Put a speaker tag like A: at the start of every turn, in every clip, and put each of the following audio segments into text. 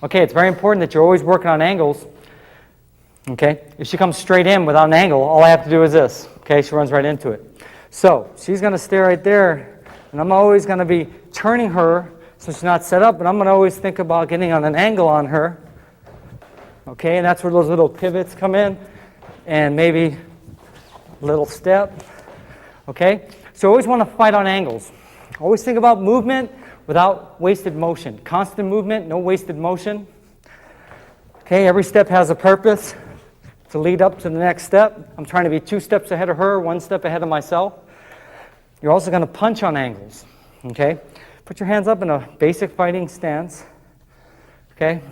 A: Okay, it's very important that you're always working on angles. Okay, if she comes straight in without an angle, all I have to do is this. Okay, she runs right into it. So she's going to stay right there, and I'm always going to be turning her so she's not set up, but I'm going to always think about getting on an angle on her. Okay, and that's where those little pivots come in, and maybe a little step. Okay, so always want to fight on angles. Always think about movement without wasted motion. Constant movement, no wasted motion. Okay, every step has a purpose to lead up to the next step. I'm trying to be 2 steps ahead of her, 1 step ahead of myself. You're also going to punch on angles. Okay, put your hands up in a basic fighting stance. Okay,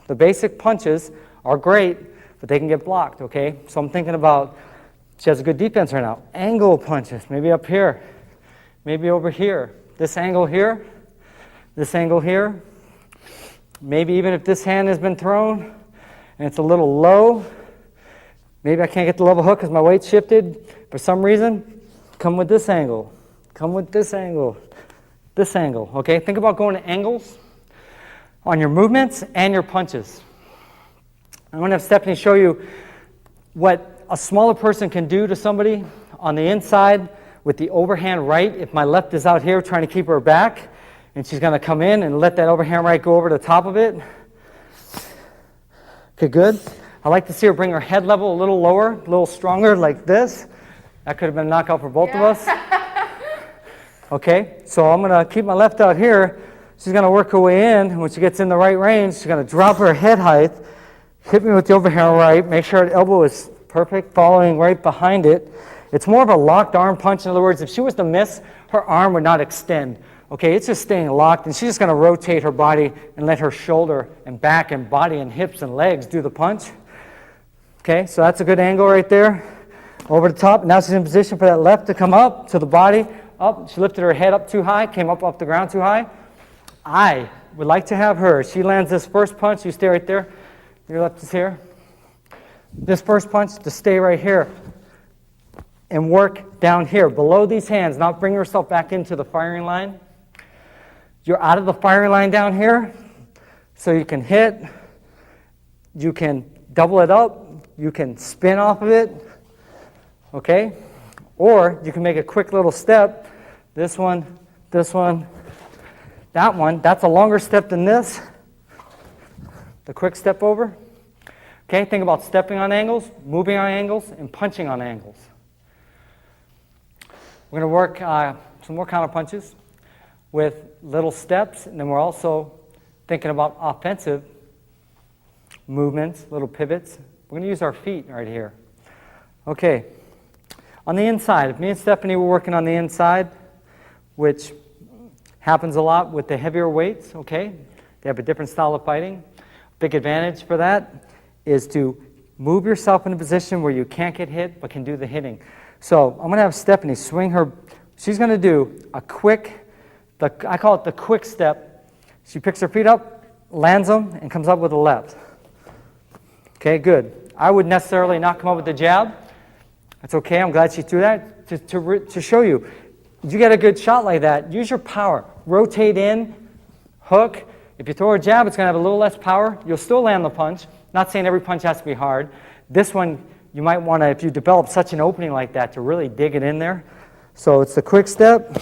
A: the basic punches are great, but they can get blocked. Okay, so I'm thinking about, she has a good defense right now. Angle punches, maybe up here, maybe over here. This angle here, this angle here. Maybe even if this hand has been thrown and it's a little low, maybe I can't get the level hook because my weight shifted for some reason, come with this angle. Come with this angle. This angle, okay? Think about going to angles on your movements and your punches. I'm going to have Stephanie show you what a smaller person can do to somebody on the inside with the overhand right. If my left is out here trying to keep her back, and she's going to come in and let that overhand right go over the top of it. Okay, good. I like to see her bring her head level a little lower, a little stronger like this. That could have been a knockout for both of us. Okay, so I'm going to keep my left out here. She's going to work her way in. When she gets in the right range, she's going to drop her head height, hit me with the overhand right, make sure her elbow is perfect, following right behind it. It's more of a locked arm punch. In other words, if she was to miss, her arm would not extend. Okay, it's just staying locked, and she's just going to rotate her body and let her shoulder and back and body and hips and legs do the punch. Okay, so that's a good angle right there. Over the top. Now she's in position for that left to come up to the body. Up. She lifted her head up too high, came up off the ground too high. I would like to have her. She lands this first punch. You stay right there. Your left is here. This first punch to stay right here and work down here below these hands, not bring yourself back into the firing line. You're out of the firing line down here, so you can hit, you can double it up, you can spin off of it, okay? Or you can make a quick little step, this one, that one. That's a longer step than this, the quick step over. Okay, think about stepping on angles, moving on angles, and punching on angles. We're going to work some more counter punches with little steps, and then we're also thinking about offensive movements, little pivots. We're going to use our feet right here. Okay, on the inside, if me and Stephanie were working on the inside, which happens a lot with the heavier weights, okay, they have a different style of fighting. Big advantage for that is to move yourself in a position where you can't get hit but can do the hitting. So I'm going to have Stephanie swing her. She's going to do a quick, I call it the quick step. She picks her feet up, lands them, and comes up with a left. Okay, good. I would necessarily not come up with the jab. That's okay. I'm glad she threw that to show you. You get a good shot like that, use your power. Rotate in, hook. If you throw a jab, it's going to have a little less power. You'll still land the punch. Not saying every punch has to be hard. This one, you might want to, if you develop such an opening like that, to really dig it in there. So it's the quick step.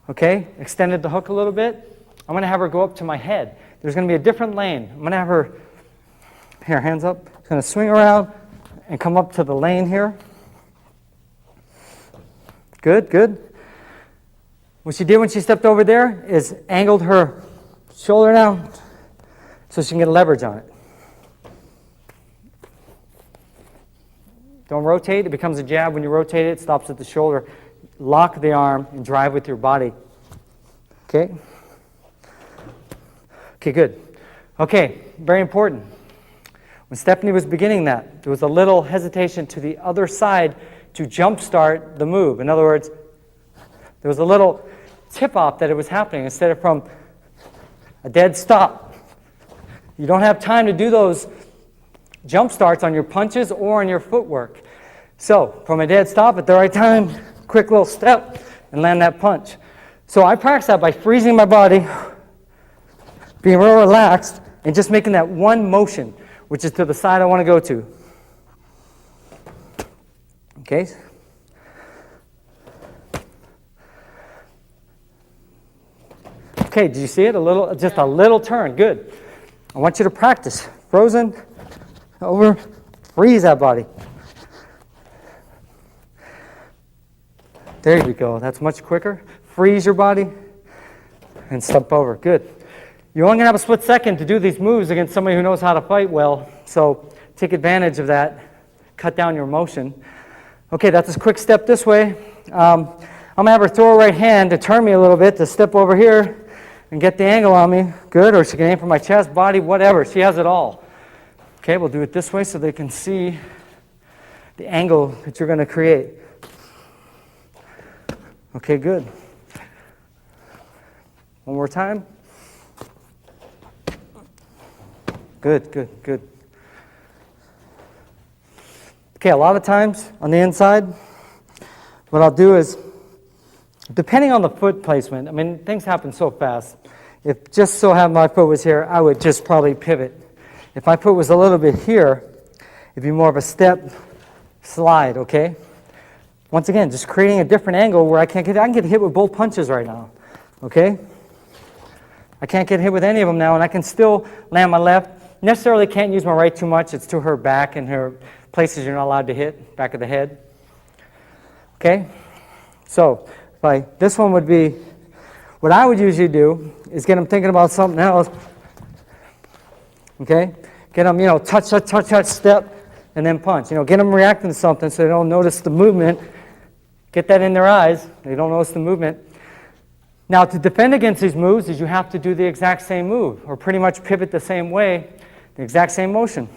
A: Okay, extended the hook a little bit. I'm going to have her go up to my head. There's going to be a different lane. I'm going to have her, here, hands up. She's going to swing around and come up to the lane here. Good, good. What she did when she stepped over there is angled her shoulder down so she can get leverage on it. Don't rotate. It becomes a jab. When you rotate it, it stops at the shoulder. Lock the arm and drive with your body. Okay? Okay, good. Okay, very important. When Stephanie was beginning that, there was a little hesitation to the other side to jumpstart the move. In other words, there was a little tip-off that it was happening instead of from a dead stop. You don't have time to do those jump starts on your punches or on your footwork. So, from a dead stop at the right time, quick little step, and land that punch. So I practice that by freezing my body, being real relaxed, and just making that one motion, which is to the side I want to go to. Okay? Okay, did you see it? Just a little turn. Good. I want you to practice. Frozen, over, freeze that body. There you go. That's much quicker. Freeze your body and step over. Good. You're only going to have a split second to do these moves against somebody who knows how to fight well, so take advantage of that. Cut down your motion. Okay, that's a quick step this way. I'm going to have her throw her right hand to turn me a little bit to step over here and get the angle on me. Good, or she can aim for my chest, body, whatever. She has it all. Okay, we'll do it this way so they can see the angle that you're going to create. Okay, good. One more time. Good, good, good. Okay, a lot of times on the inside, what I'll do is, depending on the foot placement, I mean, things happen so fast. If just so have my foot was here, I would just probably pivot. If my foot was a little bit here, it'd be more of a step, slide, okay? Once again, just creating a different angle where I can get hit with both punches right now, okay? I can't get hit with any of them now, and I can still land my left. Necessarily can't use my right too much. It's to her back and her places you're not allowed to hit, back of the head. Okay? So, this one would be, what I would usually do is get them thinking about something else. Okay? Get them, touch, step, and then punch. Get them reacting to something so they don't notice the movement. Get that in their eyes. They don't notice the movement. Now, to defend against these moves is you have to do the exact same move, or pretty much pivot the same way, the exact same motion.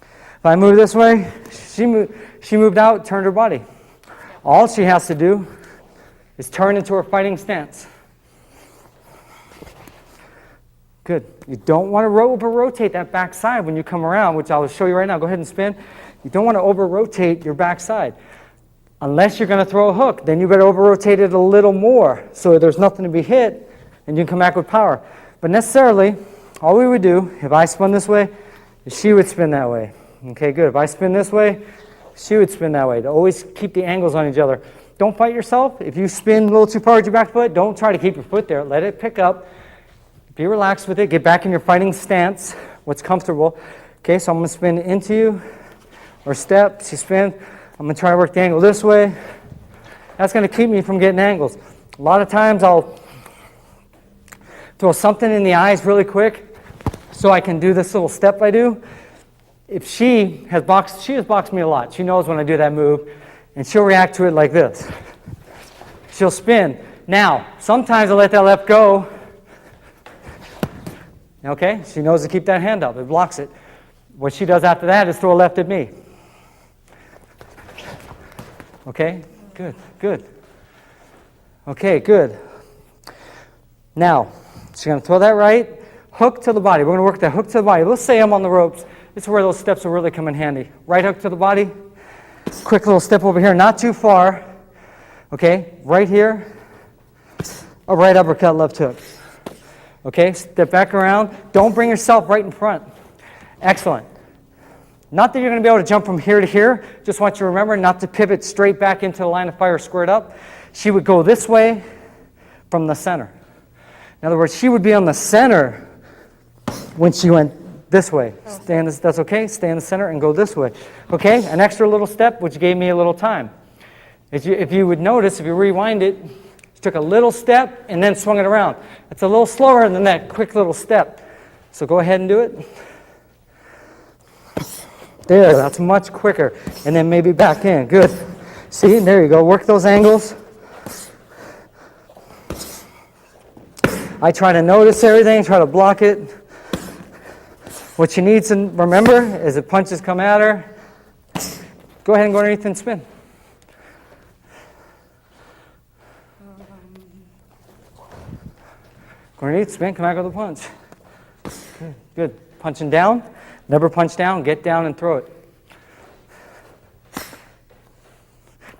A: If I move this way, she moved out, turned her body. All she has to do is turn into her fighting stance. Good. You don't want to over-rotate that back side when you come around, which I'll show you right now. Go ahead and spin. You don't want to over-rotate your back side. Unless you're going to throw a hook, then you better over-rotate it a little more so there's nothing to be hit and you can come back with power. But necessarily, all we would do, if I spun this way, is she would spin that way. Okay, good. If I spin this way, she would spin that way. To always keep the angles on each other. Don't fight yourself. If you spin a little too far with your back foot, don't try to keep your foot there. Let it pick up. Be relaxed with it. Get back in your fighting stance, what's comfortable. Okay, so I'm going to spin into you, or step. She spin. I'm going to try to work the angle this way. That's going to keep me from getting angles. A lot of times I'll throw something in the eyes really quick so I can do this little step I do. If she has boxed me a lot. She knows when I do that move, and she'll react to it like this. She'll spin. Now, sometimes I let that left go. Okay, she knows to keep that hand up. It blocks it. What she does after that is throw a left at me. Okay, good, good. Okay, good. Now, she's going to throw that right, hook to the body. We're going to work that hook to the body. Let's say I'm on the ropes. This is where those steps will really come in handy. Right hook to the body. Quick little step over here, not too far. Okay, right here. A right uppercut, left hook. Okay, step back around. Don't bring yourself right in front. Excellent. Not that you're going to be able to jump from here to here. Just want you to remember not to pivot straight back into the line of fire squared up. She would go this way from the center. In other words, she would be on the center when she went this way. Stay in this, that's okay. Stay in the center and go this way. Okay, an extra little step, which gave me a little time. If you would notice, if you rewind it, she took a little step and then swung it around. It's a little slower than that quick little step. So go ahead and do it. There, that's much quicker. And then maybe back in. Good. See, there you go. Work those angles. I try to notice everything, try to block it. What she needs to remember is if punches come at her, go ahead and go underneath and spin. Go underneath, spin, come back with a punch. Good, good. Punching down. Never punch down, get down and throw it.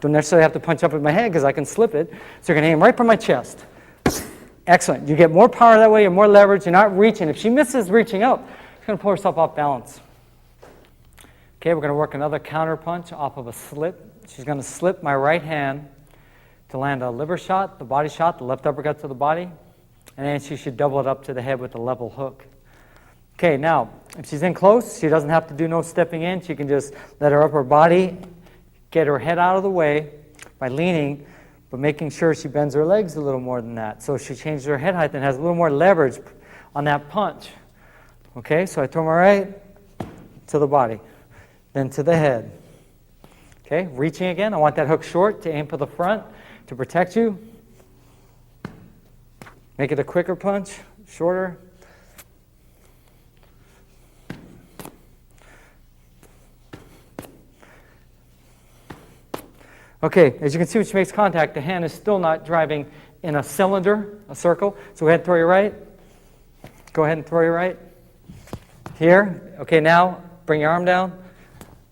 A: Don't necessarily have to punch up at my head because I can slip it. So you're going to aim right for my chest. Excellent. You get more power that way, you're more leverage, you're not reaching. If she misses reaching up, She's going to pull herself off balance. Okay, we're going to work another counter punch off of a slip. She's going to slip my right hand to land a liver shot, the body shot, the left uppercut to the body, and then she should double it up to the head with a level hook. Okay, now, if she's in close, she doesn't have to do no stepping in. She can just let her upper body get her head out of the way by leaning, but making sure she bends her legs a little more than that. So she changes her head height and has a little more leverage on that punch. Okay, so I throw my right to the body, then to the head. Okay, reaching again. I want that hook short to aim for the front to protect you. Make it a quicker punch, shorter. Okay, as you can see when she makes contact, the hand is still not driving in a cylinder, a circle. So go ahead and throw your right. Go ahead and throw your right. Here. Okay, now bring your arm down.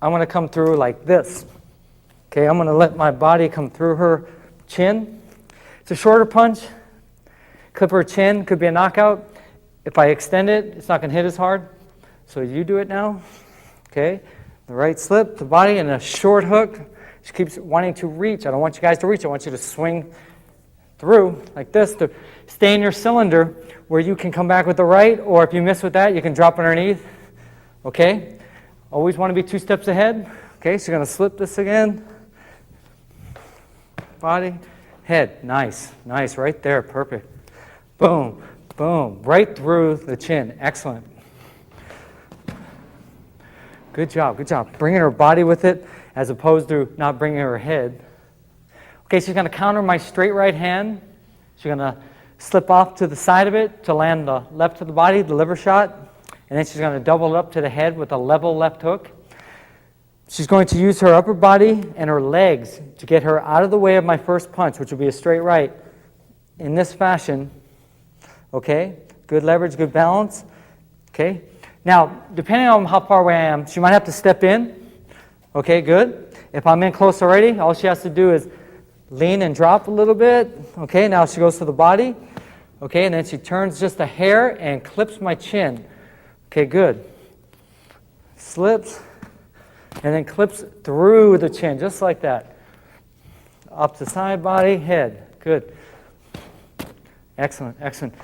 A: I'm going to come through like this. Okay, I'm going to let my body come through her chin. It's a shorter punch. Clip her chin, could be a knockout. If I extend it, it's not going to hit as hard. So you do it now. Okay, the right slip, the body, and a short hook. She keeps wanting to reach. I don't want you guys to reach. I want you to swing through like this to stay in your cylinder where you can come back with the right, or if you miss with that, you can drop underneath. Okay? Always want to be 2 steps ahead. Okay, so you're going to slip this again. Body, head. Nice, nice, right there, perfect. Boom, boom, right through the chin. Excellent. Good job, good job. Bringing her body with it as opposed to not bringing her head. Okay, she's going to counter my straight right hand. She's going to slip off to the side of it to land the left to the body, the liver shot. And then she's going to double it up to the head with a level left hook. She's going to use her upper body and her legs to get her out of the way of my first punch, which will be a straight right, in this fashion. Okay, good leverage, good balance. Okay, now, depending on how far away I am, she might have to step in. Okay, good. If I'm in close already, all she has to do is lean and drop a little bit. Okay, now she goes to the body. Okay, and then she turns just a hair and clips my chin. Okay, good. Slips, and then clips through the chin, just like that. Up to side, body, head. Good. Excellent, excellent.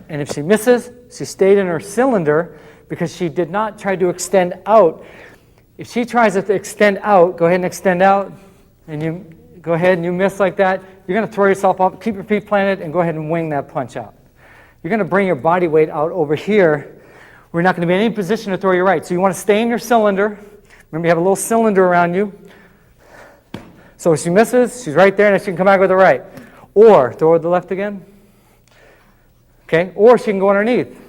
A: And if she misses, she stayed in her cylinder because she did not try to extend out. If she tries to extend out, go ahead and extend out, and you go ahead and you miss like that, you're going to throw yourself up, keep your feet planted, and go ahead and wing that punch out. You're going to bring your body weight out over here. We're not going to be in any position to throw your right. So you want to stay in your cylinder. Remember, you have a little cylinder around you. So if she misses, she's right there, and then she can come back with the right. Or throw with the left again. Okay, or she can go underneath.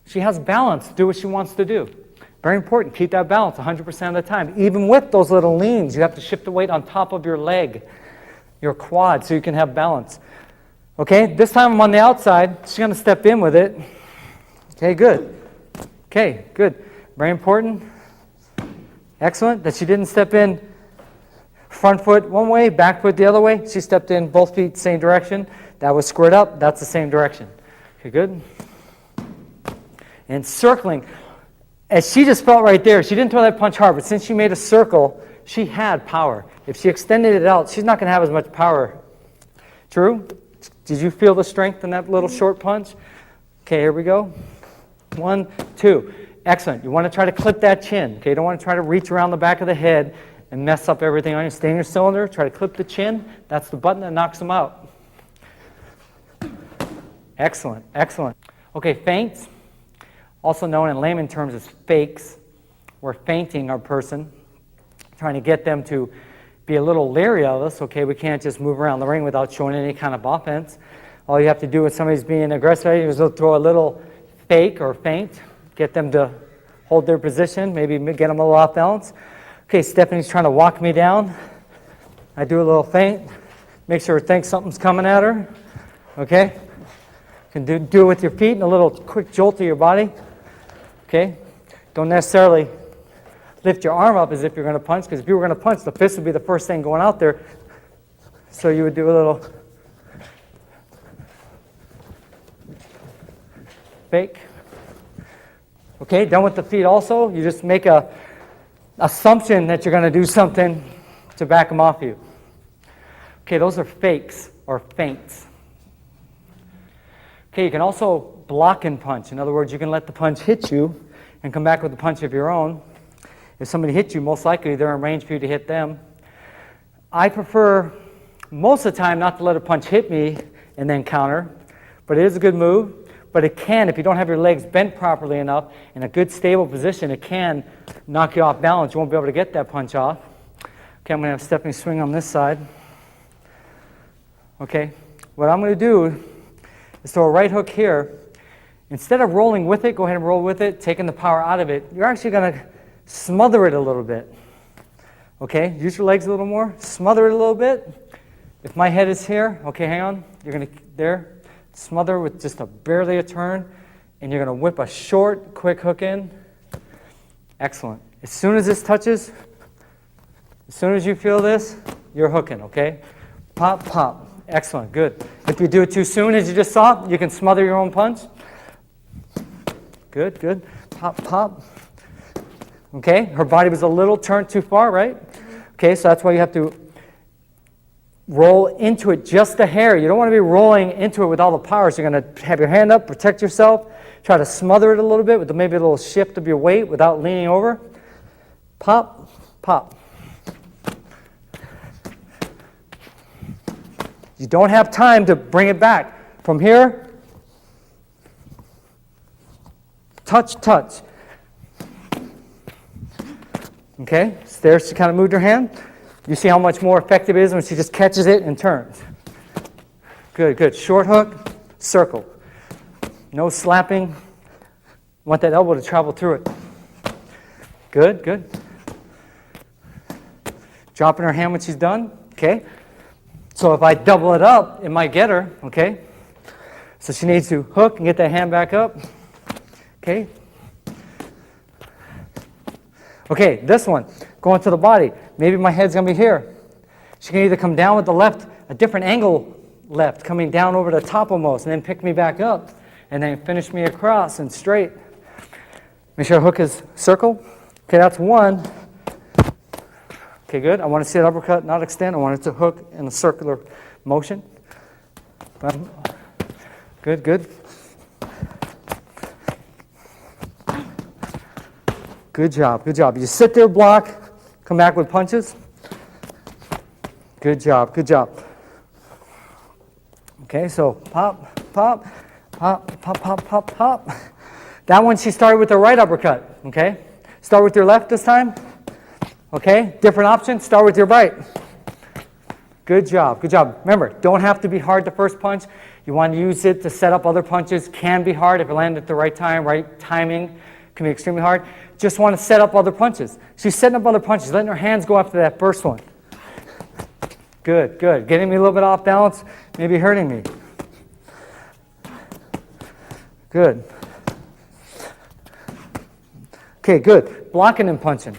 A: She has balance, do what she wants to do. Very important, keep that balance 100% of the time. Even with those little leans, you have to shift the weight on top of your leg, your quad, so you can have balance. Okay, this time I'm on the outside. She's going to step in with it. Okay, good. Okay, good. Very important. Excellent that she didn't step in front foot one way, back foot the other way. She stepped in both feet same direction. That was squared up. That's the same direction. Okay, good. And circling. As she just felt right there, she didn't throw that punch hard, but since she made a circle, she had power. If she extended it out, she's not going to have as much power. True? Did you feel the strength in that little short punch? Okay, here we go. 1, 2. Excellent. You want to try to clip that chin. Okay, you don't want to try to reach around the back of the head and mess up everything on you. Stay in your cylinder. Try to clip the chin. That's the button that knocks them out. Excellent, excellent. Okay, feints, also known in layman terms as fakes. We're feinting our person, trying to get them to be a little leery of us. Okay, we can't just move around the ring without showing any kind of offense. All you have to do when somebody's being aggressive is throw a little fake or feint, get them to hold their position, maybe get them a little off balance. Okay, Stephanie's trying to walk me down. I do a little feint, make sure her thinks something's coming at her. Okay? You can do it with your feet and a little quick jolt to your body. Okay? Don't necessarily lift your arm up as if you're going to punch, because if you were going to punch, the fist would be the first thing going out there. So you would do a little fake, Okay, done with the feet also. You just make a assumption that you're going to do something to back them off you. Okay, those are fakes or feints. Okay, you can also block and punch. In other words, you can let the punch hit you and come back with a punch of your own. If somebody hits you, most likely they're in range for you to hit them. I prefer most of the time not to let a punch hit me and then counter, but it is a good move. But it can, if you don't have your legs bent properly enough in a good stable position, it can knock you off balance. You won't be able to get that punch off. Okay, I'm going to have a stepping swing on this side. Okay, what I'm going to do is throw a right hook here. Instead of rolling with it, go ahead and roll with it, taking the power out of it. You're actually going to smother it a little bit. Okay, use your legs a little more. Smother it a little bit. If my head is here, okay, hang on. You're going to, there. Smother with just barely a turn, and you're going to whip a short, quick hook in. Excellent. As soon as this touches, as soon as you feel this, you're hooking, okay? Pop, pop. Excellent, good. If you do it too soon, as you just saw, you can smother your own punch. Good, good. Pop, pop. Okay, her body was a little turned too far, right? Okay, so that's why you have to roll into it just a hair. You don't want to be rolling into it with all the power. So you're going to have your hand up, protect yourself, try to smother it a little bit with maybe a little shift of your weight without leaning over. Pop, pop. You don't have time to bring it back. From here, touch, touch. Okay, so there she kind of moved her hand. You see how much more effective it is when she just catches it and turns. Good, good. Short hook, circle. No slapping. Want that elbow to travel through it. Good, good. Dropping her hand when she's done. Okay. So if I double it up, it might get her. Okay. So she needs to hook and get that hand back up. Okay. Okay, this one, going to the body. Maybe my head's going to be here. She can either come down with the left, a different angle left, coming down over the top almost, and then pick me back up, and then finish me across and straight. Make sure hook is circle. Okay, that's one. Okay, good. I want to see that uppercut not extend. I want it to hook in a circular motion. Good, good. Good job, good job. You sit there, block, come back with punches. Good job, good job. Okay, so pop, pop, pop, pop, pop, pop, pop. That one she started with the right uppercut, okay? Start with your left this time. Okay, different option, start with your right. Good job, good job. Remember, don't have to be hard the first punch. You want to use it to set up other punches. Can be hard if you land at the right time, right timing. Can be extremely hard. Just want to set up other punches. She's setting up other punches, letting her hands go after that first one. Good, good. Getting me a little bit off balance, maybe hurting me. Good. Okay, good. Blocking and punching.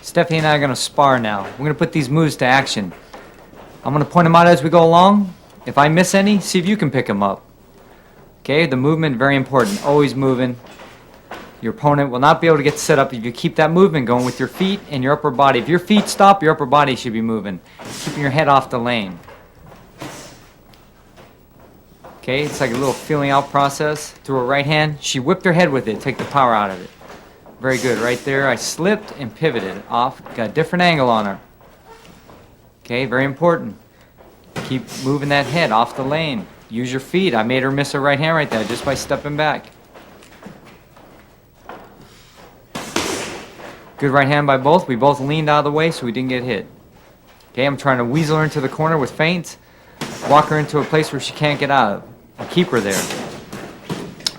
B: Stephanie and I are going to spar now. We're going to put these moves to action. I'm going to point them out as we go along. If I miss any, see if you can pick them up. Okay, the movement, very important. Always moving. Your opponent will not be able to get set up if you keep that movement going with your feet and your upper body. If your feet stop, your upper body should be moving. Keeping your head off the lane. Okay, it's like a little feeling out process. To her right hand, she whipped her head with it. Take the power out of it. Very good, right there. I slipped and pivoted off. Got a different angle on her. Okay, very important. Keep moving that head off the lane. Use your feet. I made her miss her right hand right there just by stepping back. Good right hand by both. We both leaned out of the way so we didn't get hit. Okay, I'm trying to weasel her into the corner with feints. Walk her into a place where she can't get out of. And keep her there.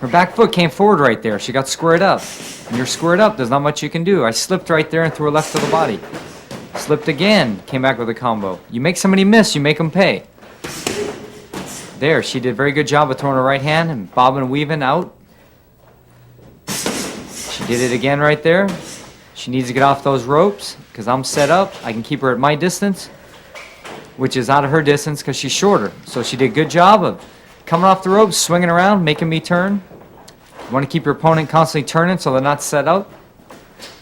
B: Her back foot came forward right there. She got squared up. When you're squared up, there's not much you can do. I slipped right there and threw her left to the body. Slipped again, came back with a combo. You make somebody miss, you make them pay. There, she did a very good job of throwing her right hand and bobbing and weaving out. She She did it again right there. She needs to get off those ropes because I'm set up. I can keep her at my distance, which is out of her distance because she's shorter. So she did a good job of coming off the ropes, swinging around, making me turn. You want to keep your opponent constantly turning so they're not set up.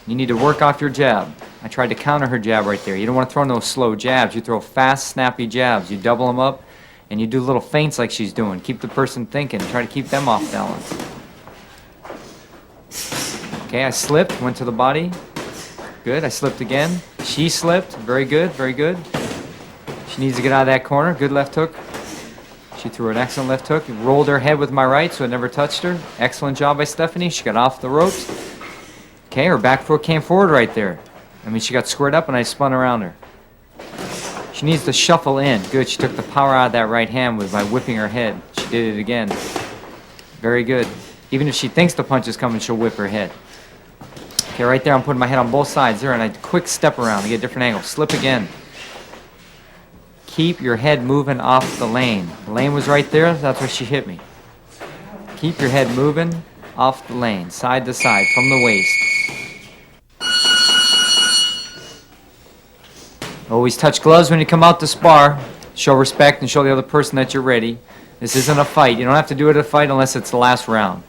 B: You need to work off your jab. I tried to counter her jab right there. You don't want to throw no slow jabs. You throw fast, snappy jabs. You double them up, and you do little feints like she's doing. Keep the person thinking. Try to keep them off balance. Okay, I slipped, went to the body. Good, I slipped again. She slipped. Very good, very good. She needs to get out of that corner. Good left hook. She threw an excellent left hook. Rolled her head with my right so it never touched her. Excellent job by Stephanie. She got off the ropes. Okay, her back foot came forward right there. I mean, she got squared up and I spun around her. She needs to shuffle in. Good, she took the power out of that right hand by whipping her head. She did it again. Very good. Even if she thinks the punch is coming, she'll whip her head. Okay, right there, I'm putting my head on both sides there, and I quick step around to get a different angle. Slip again. Keep your head moving off the lane. The lane was right there, that's where she hit me. Keep your head moving off the lane, side to side, from the waist. Always touch gloves when you come out to spar. Show respect and show the other person that you're ready. This isn't a fight. You don't have to do it at a fight unless it's the last round.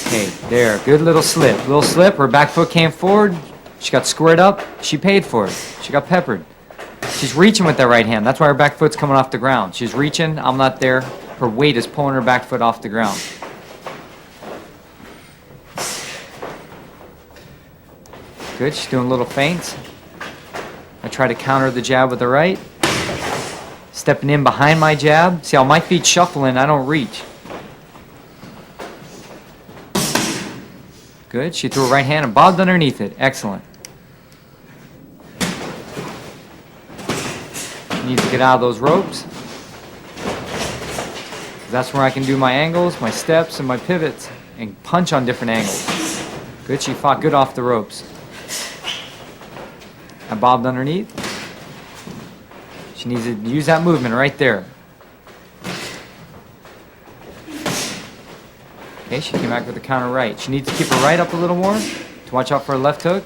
B: Okay, there. Good little slip. Little slip. Her back foot came forward. She got squared up. She paid for it. She got peppered. She's reaching with that right hand. That's why her back foot's coming off the ground. She's reaching. I'm not there. Her weight is pulling her back foot off the ground. Good. She's doing little feints. I try to counter the jab with the right. Stepping in behind my jab. See how my feet shuffling, I don't reach. Good. She threw her right hand and bobbed underneath it. Excellent. Needs to get out of those ropes. That's where I can do my angles, my steps, and my pivots, and punch on different angles. Good. She fought good off the ropes. I bobbed underneath. She needs to use that movement right there. Okay, she came back with the counter right. She needs to keep her right up a little more to watch out for her left hook.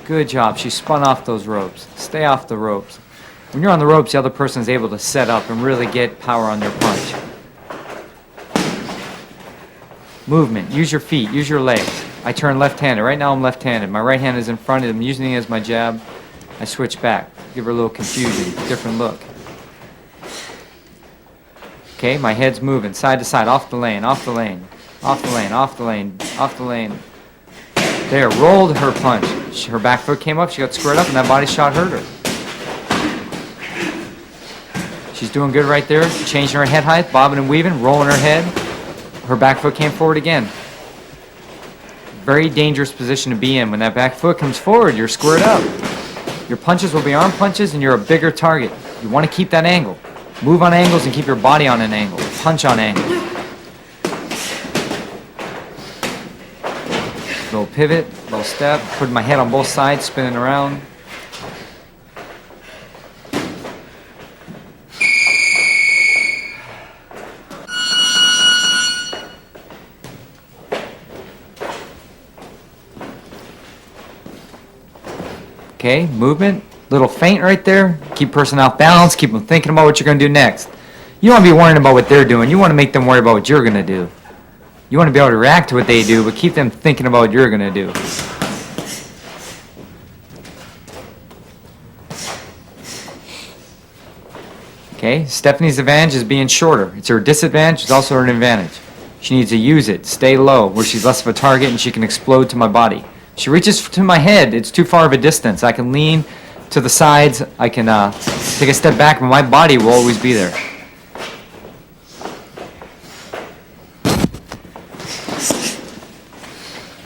B: Good job. She spun off those ropes. Stay off the ropes. When you're on the ropes, the other person is able to set up and really get power on their punch. Movement. Use your feet. Use your legs. I turn left-handed. Right now I'm left-handed. My right hand is in front. I'm using it as my jab. I switch back. Give her a little confusion. Different look. Okay, my head's moving side to side. Off the lane. Off the lane. Off the lane. Off the lane. Off the lane. There. Rolled her punch. Her back foot came up. She got squared up and that body shot hurt her. She's doing good right there. Changing her head height. Bobbing and weaving. Rolling her head. Her back foot came forward again. Very dangerous position to be in. When that back foot comes forward, you're squared up. Your punches will be arm punches and you're a bigger target. You want to keep that angle. Move on angles and keep your body on an angle. Punch on angle. Little pivot, little step. Put my head on both sides, spinning around. Okay, movement, little feint right there. Keep person off balance, keep them thinking about what you're going to do next. You don't want to be worrying about what they're doing. You want to make them worry about what you're going to do. You want to be able to react to what they do, but keep them thinking about what you're going to do. Okay, Stephanie's advantage is being shorter. It's her disadvantage, it's also her advantage. She needs to use it, stay low, where she's less of a target and she can explode to my body. She reaches to my head, it's too far of a distance. I can lean to the sides, I can take a step back, but my body will always be there.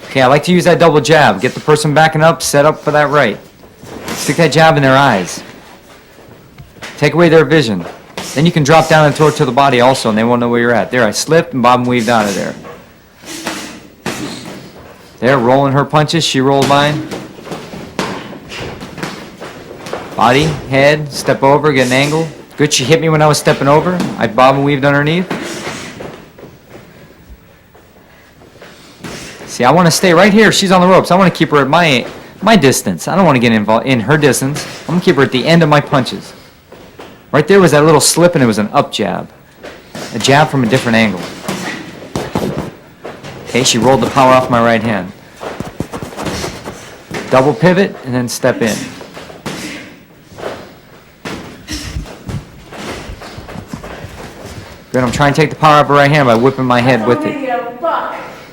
B: Okay, I like to use that double jab. Get the person backing up, set up for that right. Stick that jab in their eyes. Take away their vision. Then you can drop down and throw it to the body also, and they won't know where you're at. There, I slipped and bob and weaved out of there. There, rolling her punches, she rolled mine. Body, head, step over, get an angle. Good, she hit me when I was stepping over. I bob and weaved underneath. See, I want to stay right here. She's on the ropes. I want to keep her at my distance. I don't want to get involved in her distance. I'm going to keep her at the end of my punches. Right there was that little slip, and it was an up jab. A jab from a different angle. Okay, she rolled the power off my right hand. Double pivot, and then step in. Good, I'm trying to take the power off her right hand by whipping my head with it.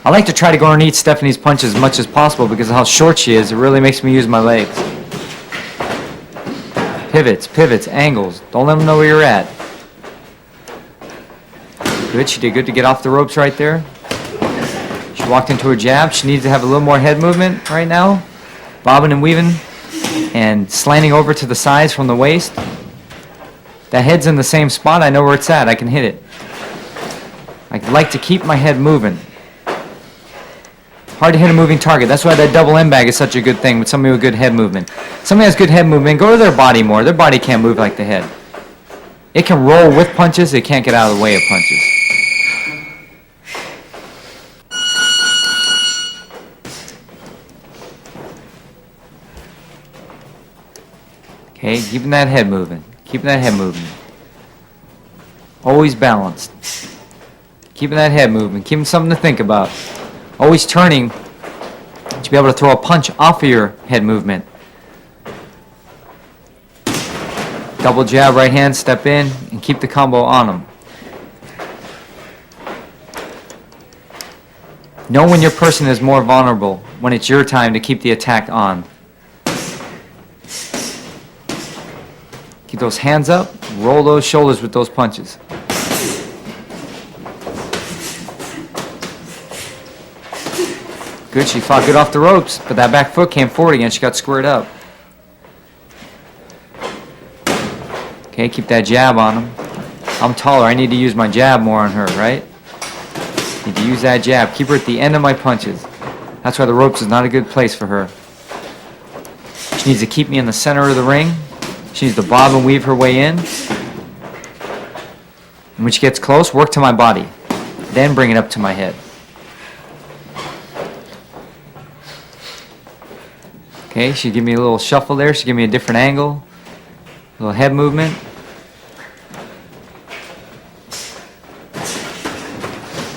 B: I like to try to go underneath Stephanie's punch as much as possible because of how short she is. It really makes me use my legs. Pivots, angles. Don't let them know where you're at. Good, she did good to get off the ropes right there. She walked into a jab. She needs to have a little more head movement right now. Bobbing and weaving and slanting over to the sides from the waist. That head's in the same spot. I know where it's at. I can hit it. I like to keep my head moving. Hard to hit a moving target. That's why that double end bag is such a good thing with somebody with good head movement. Somebody has good head movement, go to their body more. Their body can't move like the head. It can roll with punches. It can't get out of the way of punches. Okay, keeping that head moving. Keeping that head moving. Always balanced. Keeping that head moving. Keeping something to think about. Always turning to be able to throw a punch off of your head movement. Double jab, right hand, step in, and keep the combo on them. Know when your person is more vulnerable, when it's your time to keep the attack on. Keep those hands up, roll those shoulders with those punches. Good, she fought good off the ropes, but that back foot came forward again. She got squared up. Okay, keep that jab on him. I'm taller. I need to use my jab more on her, right? Need to use that jab. Keep her at the end of my punches. That's why the ropes is not a good place for her. She needs to keep me in the center of the ring. She needs to bob and weave her way in. And when she gets close, work to my body. Then bring it up to my head. Okay, she give me a little shuffle there. She give me a different angle. A little head movement.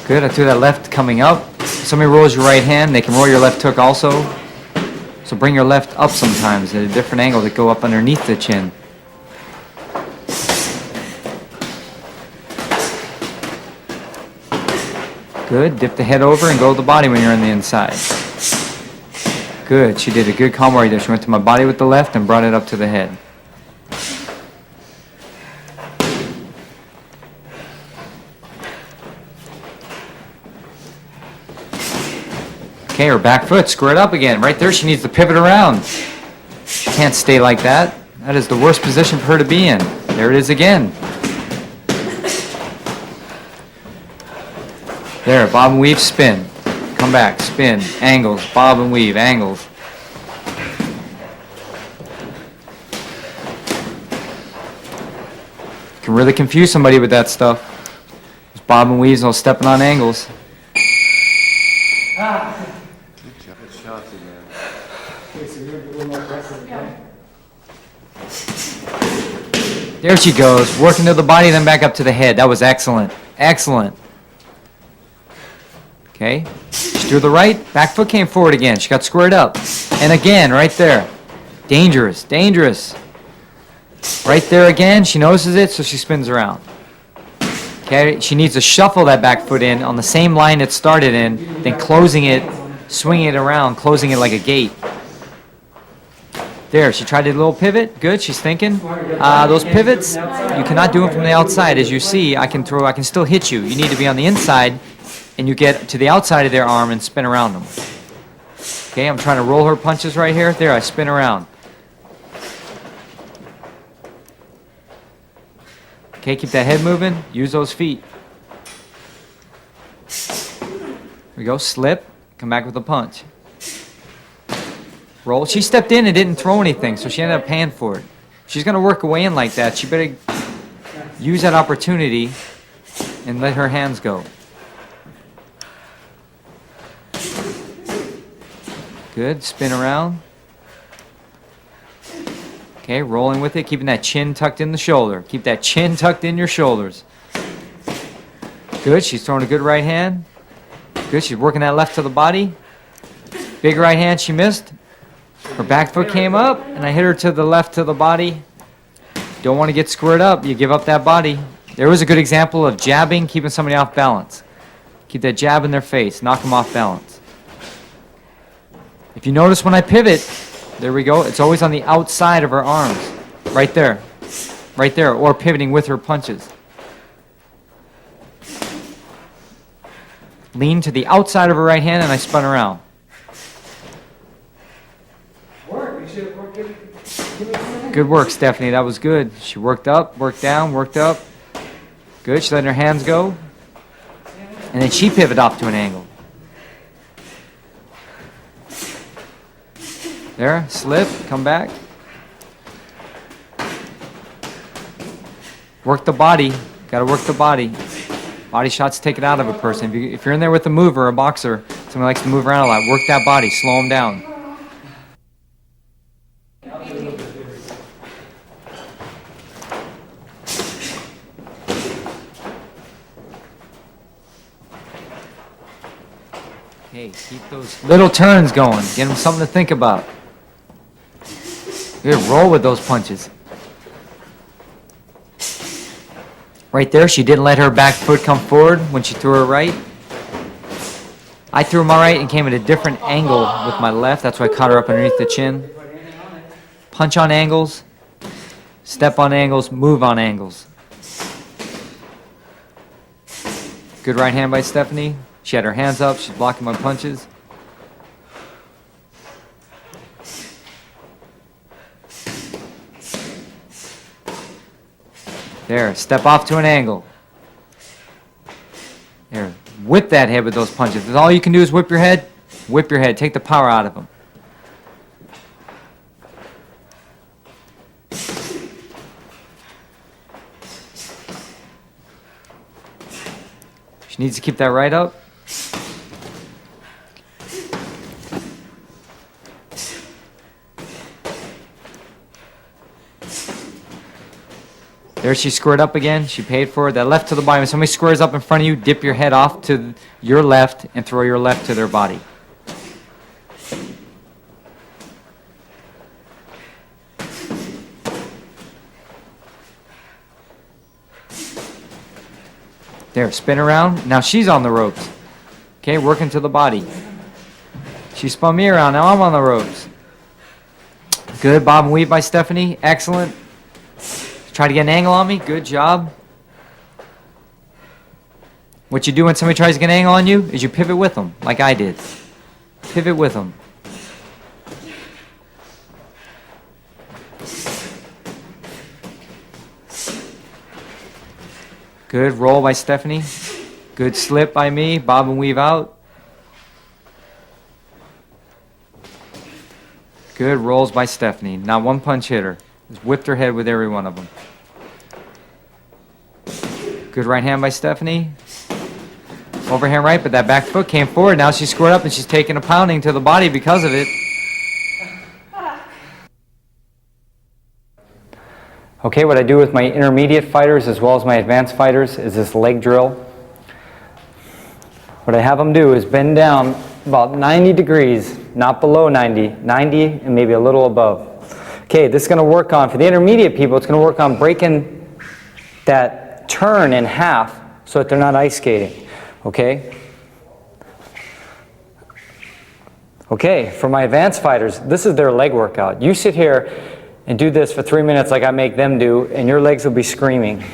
B: Good, I threw that left coming up. Somebody rolls your right hand, they can roll your left hook also. So bring your left up sometimes at a different angle to go up underneath the chin. Good, dip the head over and go to the body when you're on the inside. Good, she did a good combo right there. She went to my body with the left and brought it up to the head. Okay, her back foot, square it up again. Right there, she needs to pivot around. She can't stay like that. That is the worst position for her to be in. There it is again. There, bob and weave, spin. Come back, spin, angles, bob and weave, angles. Can really confuse somebody with that stuff. Those bob and weaves, no stepping on angles. There she goes, working to the body, then back up to the head. That was excellent. Excellent. Okay. She threw the right, back foot came forward again. She got squared up. And again, right there. Dangerous, dangerous. Right there again, she notices it, so she spins around. Okay, she needs to shuffle that back foot in on the same line it started in, then closing it, swinging it around, closing it like a gate. There, she tried a little pivot. Good, she's thinking. Those pivots, you cannot do them from the outside. As you see, I can still hit you. You need to be on the inside, and you get to the outside of their arm and spin around them. Okay, I'm trying to roll her punches right here. There, I spin around. Okay, keep that head moving. Use those feet. Here we go, slip. Come back with a punch. Roll. She stepped in and didn't throw anything, so she ended up paying for it. she's going to work her way in like that, she better use that opportunity and let her hands go. Good. Spin around. Okay, rolling with it, keeping that chin tucked in the shoulder. Keep that chin tucked in your shoulders. Good. She's throwing a good right hand. Good. She's working that left to the body. Big right hand, she missed. Her back foot came up, and I hit her to the left to the body. Don't want to get squared up. You give up that body. There was a good example of jabbing, keeping somebody off balance. Keep that jab in their face. Knock them off balance. If you notice when I pivot, there we go. It's always on the outside of her arms. Right there. Right there. Or pivoting with her punches. Lean to the outside of her right hand, and I spun around. Good work, Stephanie. That was good. She worked up, worked down, worked up. Good. She let her hands go. And then she pivoted off to an angle. There. Slip. Come back. Work the body. Got to work the body. Body shots take it out of a person. If you're in there with a mover, a boxer, somebody likes to move around a lot, work that body. Slow them down. Okay, keep those little turns going. Get them something to think about. Good, roll with those punches. Right there, she didn't let her back foot come forward when she threw her right. I threw my right and came at a different angle with my left. That's why I caught her up underneath the chin. Punch on angles, step on angles, move on angles. Good right hand by Stephanie. She had her hands up. She's blocking my punches. There, step off to an angle. There, whip that head with those punches. That's all you can do is whip your head. Whip your head. Take the power out of them. She needs to keep that right up. There she squared up again. She paid for it. That left to the body. When somebody squares up in front of you, dip your head off to your left and throw your left to their body. There, spin around. Now she's on the ropes. Okay, working to the body. She spun me around. Now I'm on the ropes. Good, bob and weave by Stephanie. Excellent. Try to get an angle on me. Good job. What you do when somebody tries to get an angle on you is you pivot with them, like I did. Pivot with them. Good roll by Stephanie. Good slip by me. Bob and weave out. Good rolls by Stephanie. Not one punch hit her. Just whipped her head with every one of them. Good right hand by Stephanie. Overhand right, but that back foot came forward. Now she's squared up and she's taking a pounding to the body because of it.
A: Okay, what I do with my intermediate fighters as well as my advanced fighters is this leg drill. What I have them do is bend down about 90 degrees, not below 90, 90 and maybe a little above. Okay, this is going to work on, for the intermediate people, it's going to work on breaking that turn in half so that they're not ice skating. Okay? Okay, for my advanced fighters, this is their leg workout. You sit here and do this for 3 minutes like I make them do, and your legs will be screaming.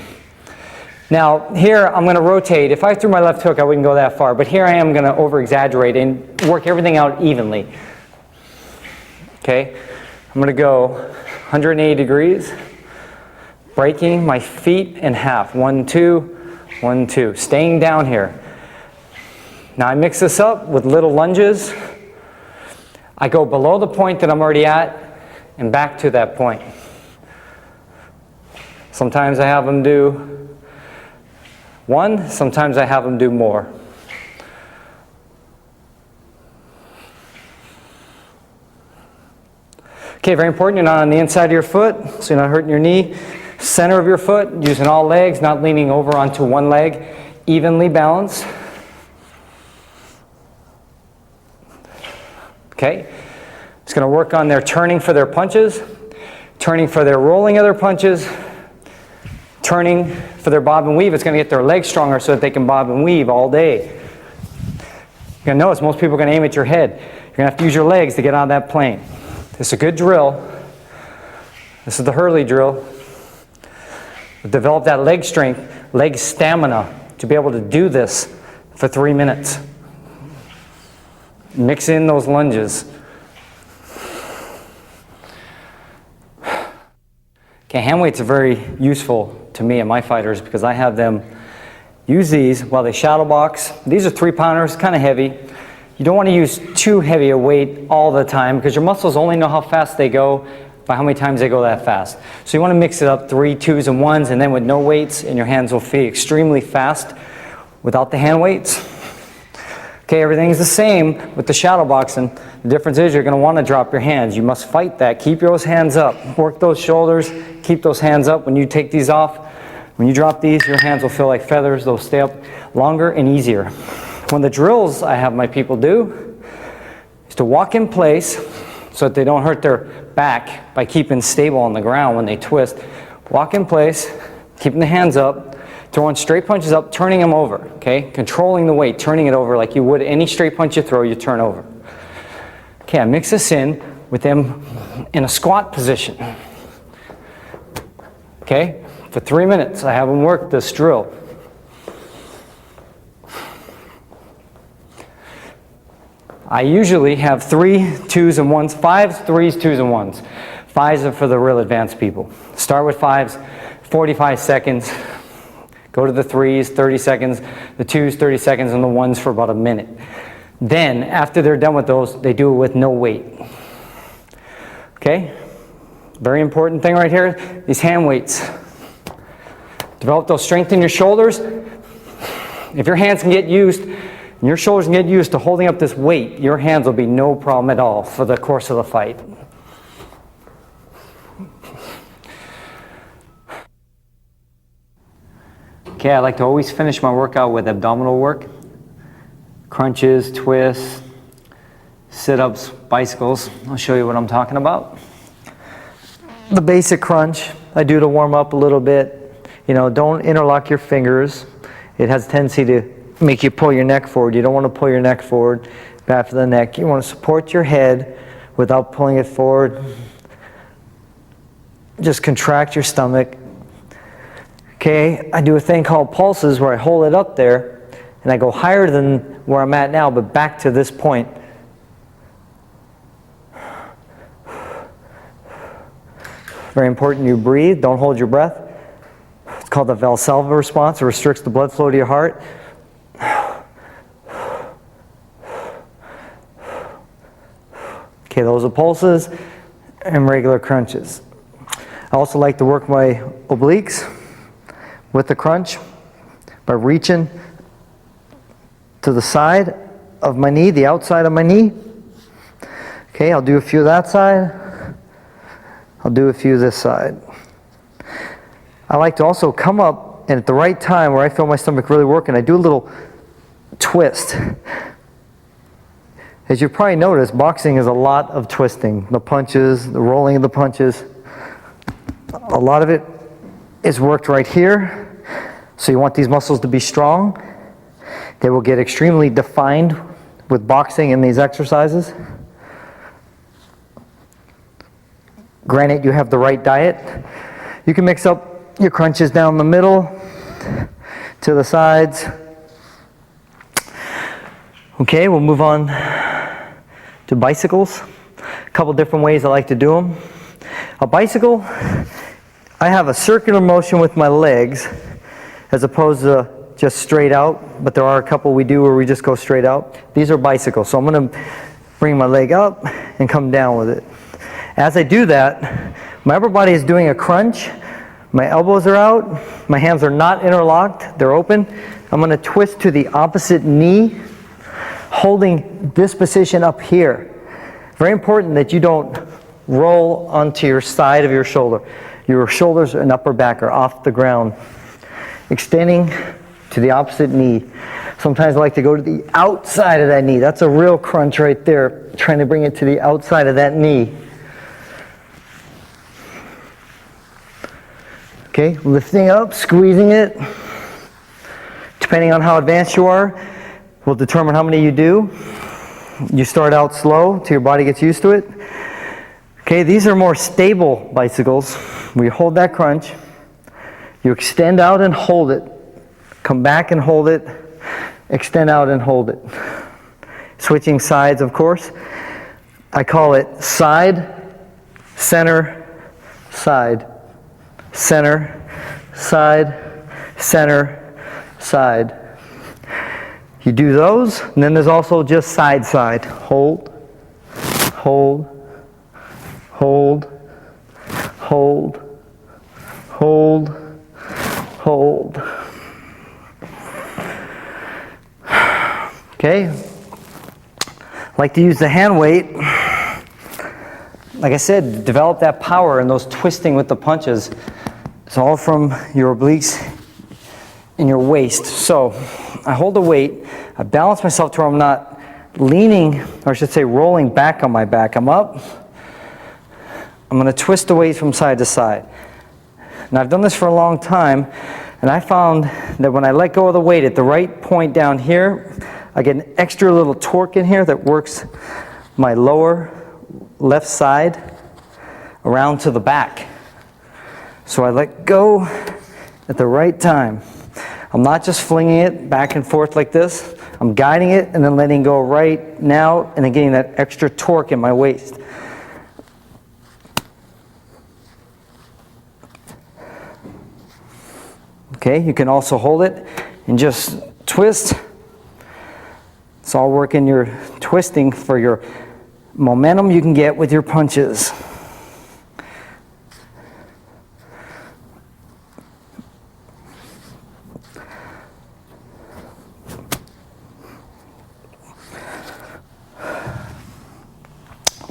A: Now, here I'm going to rotate. If I threw my left hook, I wouldn't go that far, but here I am going to over-exaggerate and work everything out evenly. Okay? I'm going to go 180 degrees, breaking my feet in half. 1, 2, 1, 2. Staying down here. Now I mix this up with little lunges. I go below the point that I'm already at and back to that point. Sometimes I have them do 1, sometimes I have them do more. Okay, very important, you're not on the inside of your foot, so you're not hurting your knee. Center of your foot, using all legs, not leaning over onto one leg, evenly balanced. Okay, it's going to work on their turning for their punches, turning for their rolling of their punches, turning for their bob and weave. It's going to get their legs stronger so that they can bob and weave all day. You're going to notice most people are going to aim at your head. You're going to have to use your legs to get on that plane. This is a good drill. This is the Hurley drill. Develop that leg strength, leg stamina to be able to do this for 3 minutes. Mix in those lunges. Okay, hand weights are very useful to me and my fighters because I have them use these while they shadow box. These are 3-pounders, kind of heavy. You don't want to use too heavy a weight all the time because your muscles only know how fast they go by how many times they go that fast. So you want to mix it up, 3, 2s, and 1s, and then with no weights, and your hands will feel extremely fast without the hand weights. Okay, everything's the same with the shadow boxing. The difference is you're going to want to drop your hands. You must fight that. Keep those hands up. Work those shoulders. Keep those hands up. When you take these off, when you drop these, your hands will feel like feathers. They'll stay up longer and easier. One of the drills I have my people do is to walk in place so that they don't hurt their back by keeping stable on the ground when they twist. Walk in place, keeping the hands up, throwing straight punches up, turning them over, okay? Controlling the weight, turning it over like you would any straight punch you throw, you turn over. Okay, I mix this in with them in a squat position. Okay, for 3 minutes I have them work this drill. I usually have 3, 2s, and 1s, 5s, 3s, 2s, and 1s. 5s are for the real advanced people. Start with 5s, 45 seconds. Go to the 3s, 30 seconds, the 2s, 30 seconds, and the 1s for about a minute. Then, after they're done with those, they do it with no weight. Okay? Very important thing right here, these hand weights. Develop those strength in your shoulders. If your hands can get used, and your shoulders can get used to holding up this weight, your hands will be no problem at all for the course of the fight. Okay, I like to always finish my workout with abdominal work. Crunches, twists, sit-ups, bicycles. I'll show you what I'm talking about. The basic crunch, I do to warm up a little bit. You know, don't interlock your fingers. It has a tendency to make you pull your neck forward. You don't want to pull your neck forward, bad for the neck. You want to support your head without pulling it forward. Just contract your stomach. Okay, I do a thing called pulses where I hold it up there and I go higher than where I'm at now, but back to this point. Very important you breathe, don't hold your breath. It's called the Valsalva response. It restricts the blood flow to your heart. Okay, those are pulses and regular crunches. I also like to work my obliques with the crunch by reaching to the side of my knee, the outside of my knee. Okay, I'll do a few that side. I'll do a few this side. I like to also come up and at the right time where I feel my stomach really working, I do a little twist. As you probably noticed, boxing is a lot of twisting. The punches, the rolling of the punches. A lot of it is worked right here. So you want these muscles to be strong. They will get extremely defined with boxing in these exercises. Granted, you have the right diet. You can mix up your crunches down the middle, to the sides. Okay, we'll move on to bicycles. A couple different ways I like to do them. A bicycle, I have a circular motion with my legs as opposed to just straight out, but there are a couple we do where we just go straight out. These are bicycles, so I'm going to bring my leg up and come down with it. As I do that, my upper body is doing a crunch, My elbows are out. My hands are not interlocked. They're open. I'm going to twist to the opposite knee, holding this position up here. Very important that you don't roll onto your side of your shoulder. Your shoulders and upper back are off the ground. Extending to the opposite knee. Sometimes I like to go to the outside of that knee. That's a real crunch right there, trying to bring it to the outside of that knee. Okay, lifting up, squeezing it. Depending on how advanced you are, will determine how many you do. You start out slow till your body gets used to it. Okay, these are more stable bicycles. We hold that crunch. You extend out and hold it. Come back and hold it. Extend out and hold it. Switching sides, of course. I call it side, center, side. Center, side, center, side. You do those, and then there's also just side, side. Hold, hold, hold, hold, hold, hold. Okay. I like to use the hand weight. Like I said, develop that power and those twisting with the punches. It's all from your obliques and your waist. So I hold the weight. I balance myself to where I'm not leaning, or I should say rolling back on my back. I'm up. I'm going to twist the weight from side to side. Now I've done this for a long time, and I found that when I let go of the weight at the right point down here, I get an extra little torque in here that works my lower left side around to the back. So I let go at the right time. I'm not just flinging it back and forth like this. I'm guiding it and then letting go right now and then getting that extra torque in my waist. Okay, you can also hold it and just twist. It's all working your twisting for your momentum you can get with your punches.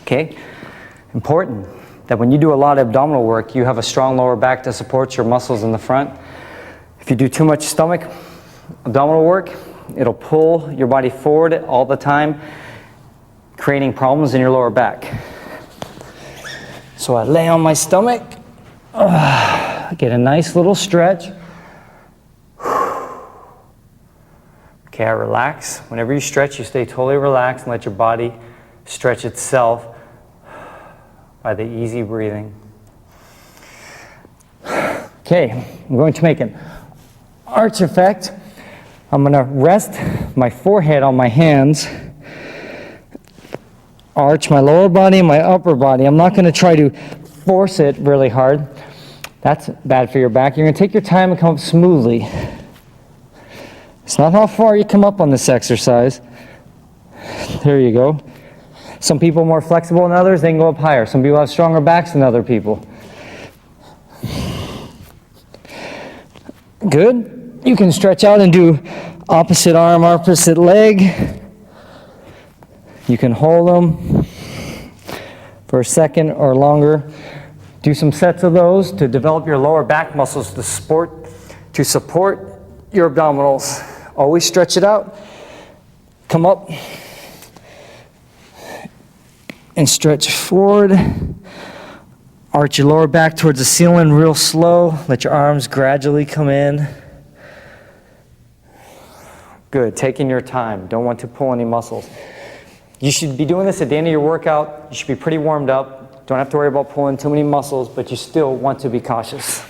A: Okay, important that when you do a lot of abdominal work, you have a strong lower back to support your muscles in the front. If you do too much stomach abdominal work, it'll pull your body forward all the time, creating problems in your lower back. So I lay on my stomach, get a nice little stretch. Okay, I relax. Whenever you stretch, you stay totally relaxed and let your body stretch itself by the easy breathing. Okay, I'm going to make an arch effect. I'm going to rest my forehead on my hands, arch my lower body and my upper body. I'm not going to try to force it really hard. That's bad for your back. You're going to take your time and come up smoothly. It's not how far you come up on this exercise. There you go. Some people are more flexible than others. They can go up higher. Some people have stronger backs than other people. Good. You can stretch out and do opposite arm, opposite leg. You can hold them for a second or longer. Do some sets of those to develop your lower back muscles to support your abdominals. Always stretch it out. Come up and stretch forward. Arch your lower back towards the ceiling real slow. Let your arms gradually come in. Good, taking your time. Don't want to pull any muscles. You should be doing this at the end of your workout. You should be pretty warmed up. Don't have to worry about pulling too many muscles, but you still want to be cautious.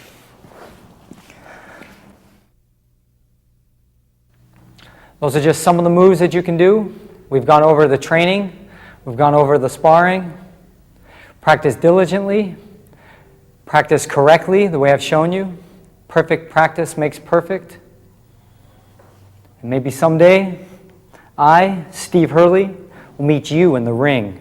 A: Those are just some of the moves that you can do. We've gone over the training. We've gone over the sparring. Practice diligently. Practice correctly, the way I've shown you. Perfect practice makes perfect. And maybe someday, I, Steve Hurley, will meet you in the ring.